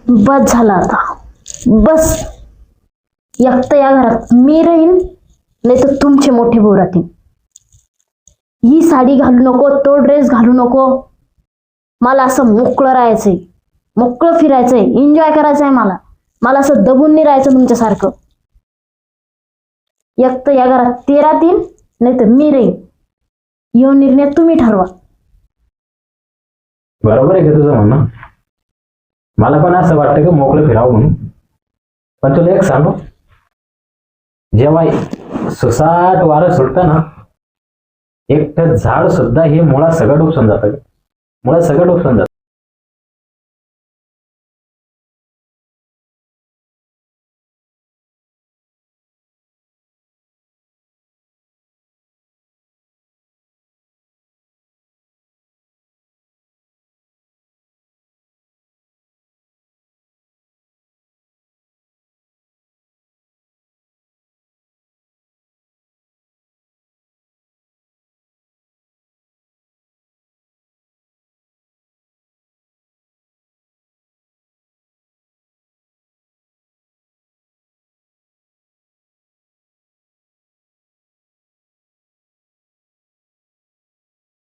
बस झाला आता, बस. एक तर या घरात मी राहीन, नाही तर तुमचे मोठे भाऊ राहतील. ही साडी घालू नको, तो ड्रेस घालू नको. मला असं मोकळं राहायचंय, मोकळं फिरायचंय, एन्जॉय करायचंय. मला असं दबून नाही राहायचं तुमच्यासारखं. एक तर या घरात ते राहतील, नाही तर मी राहीन. यो निर्णय तुम्ही ठरवा. बरोबर आहे का तुझं म्हणणं? मला पण असं वाटतं की मोकळं फिरावं म्हणून. पण तुला एक सांगू, जेव्हा सुसाट वारं सुटतं ना, एकटं झाड सुद्धा हे मुळात सगळं उपसून जातं.